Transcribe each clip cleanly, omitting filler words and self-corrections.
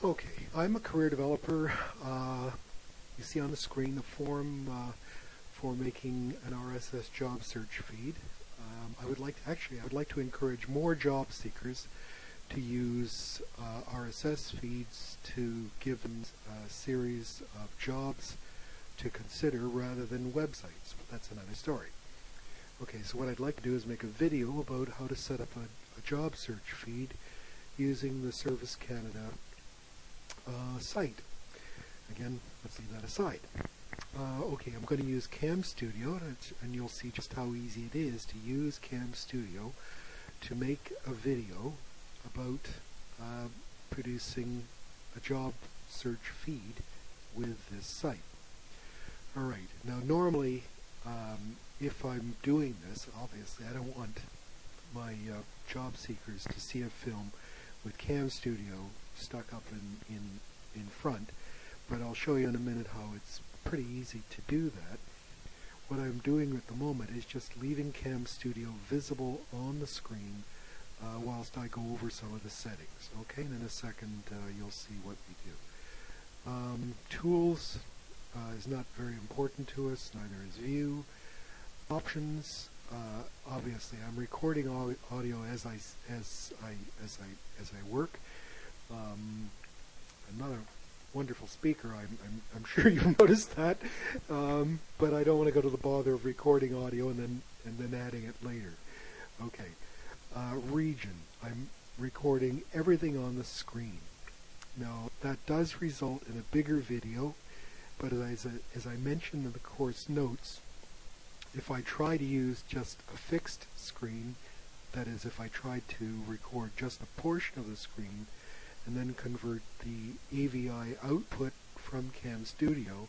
Okay, I'm a career developer. You see on the screen the form for making an RSS job search feed. I would like to encourage more job seekers to use RSS feeds to give them a series of jobs to consider rather than websites, but that's another story. Okay, so what I'd like to do is make a video about how to set up a job search feed using the Service Canada site. Again, let's leave that aside. Okay, I'm going to use CamStudio, and you'll see just how easy it is to use CamStudio to make a video about producing a job search feed with this site. Alright, now normally if I'm doing this, obviously I don't want my job seekers to see a film with CamStudio stuck up in front, but I'll show you in a minute how it's pretty easy to do that. What I'm doing at the moment is just leaving CamStudio visible on the screen whilst I go over some of the settings. Okay, and in a second you'll see what we do. Tools is not very important to us, neither is view. Options, obviously I'm recording audio as I work. I'm not a wonderful speaker, I'm sure you've noticed that, but I don't want to go to the bother of recording audio and then adding it later. Okay, region, I'm recording everything on the screen. Now that does result in a bigger video, but as I mentioned in the course notes, if I try to use just a fixed screen, that is, if I tried to record just a portion of the screen and then convert the AVI output from CamStudio,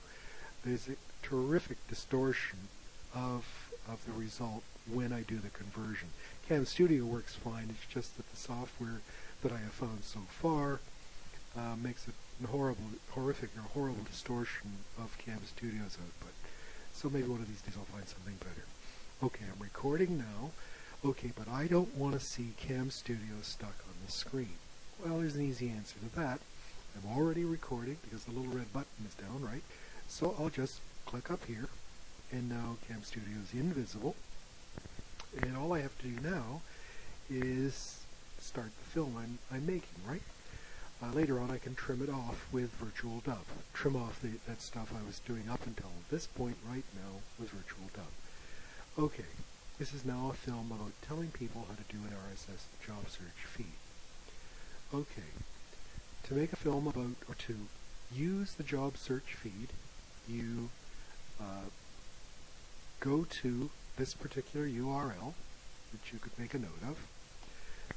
there's a terrific distortion of the result when I do the conversion. CamStudio works fine, it's just that the software that I have found so far makes it a horrible distortion of CamStudio's output. So maybe one of these days I'll find something better. Okay, I'm recording now. Okay, but I don't want to see CamStudio stuck on the screen. Well, there's an easy answer to that. I'm already recording because the little red button is down, right? So I'll just click up here, and now CamStudio is invisible. And all I have to do now is start the film I'm making, right? Later on I can trim it off with Virtual Dub. Trim off that stuff I was doing up until this point right now with Virtual Dub. Okay, this is now a film about telling people how to do an RSS job search feed. Okay, to make a film about, or to use the job search feed, you go to this particular URL, which you could make a note of.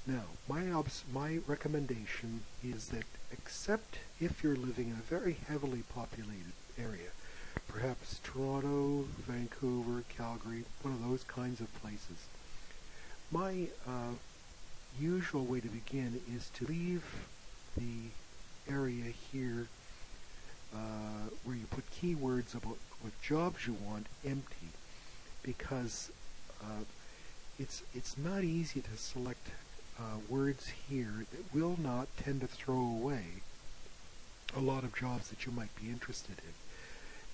Now, my recommendation is that, except if you're living in a very heavily populated area, perhaps Toronto, Vancouver, Calgary, one of those kinds of places, my usual way to begin is to leave the area here where you put keywords about what jobs you want empty, because it's not easy to select words here that will not tend to throw away a lot of jobs that you might be interested in.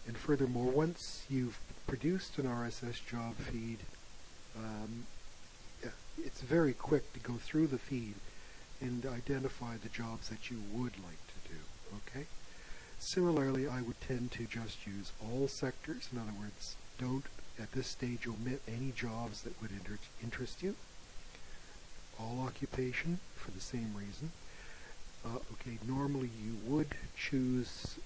And furthermore, once you've produced an RSS job feed, it's very quick to go through the feed and identify the jobs that you would like to do. Okay? Similarly, I would tend to just use all sectors. In other words, don't at this stage omit any jobs that would interest you. All occupation for the same reason. Okay, normally you would choose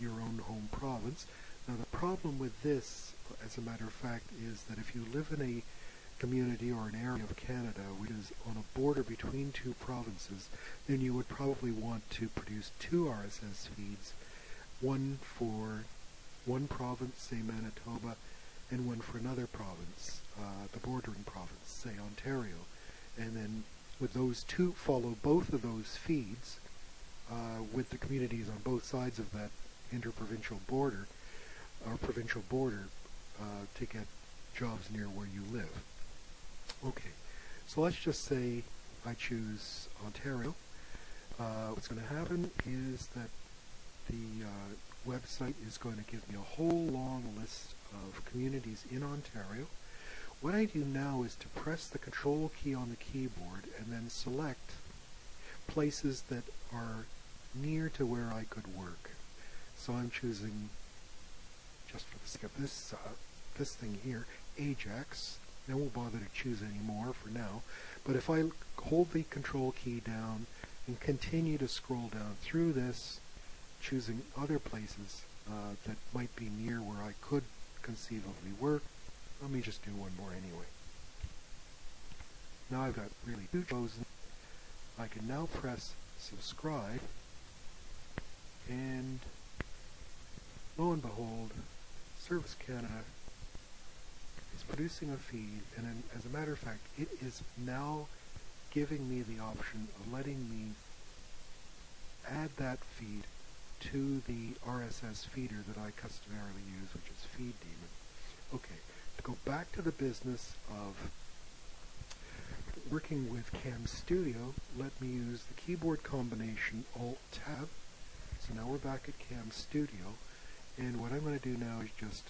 your own home province. Now the problem with this, as a matter of fact, is that if you live in a community or an area of Canada which is on a border between two provinces, then you would probably want to produce two RSS feeds, one for one province, say Manitoba, and one for another province, the bordering province, say Ontario, and then with those two, follow both of those feeds with the communities on both sides of that interprovincial border or provincial border to get jobs near where you live. Okay, so let's just say I choose Ontario. What's going to happen is that the website is going to give me a whole long list of communities in Ontario. What I do now is to press the control key on the keyboard and then select places that are near to where I could work. So I'm choosing, just for the sake of this thing here, Ajax. I won't bother to choose any more for now, but if I hold the control key down and continue to scroll down through this, choosing other places that might be near where I could conceivably work. Let me just do one more anyway. Now I've got really two chosen. I can now press subscribe, and lo and behold, Service Canada is producing a feed, and as a matter of fact, it is now giving me the option of letting me add that feed to the RSS feeder that I customarily use, which is FeedDemon. Okay, to go back to the business of working with CamStudio, let me use the keyboard combination Alt-Tab. So now we're back at CamStudio, and what I'm going to do now is just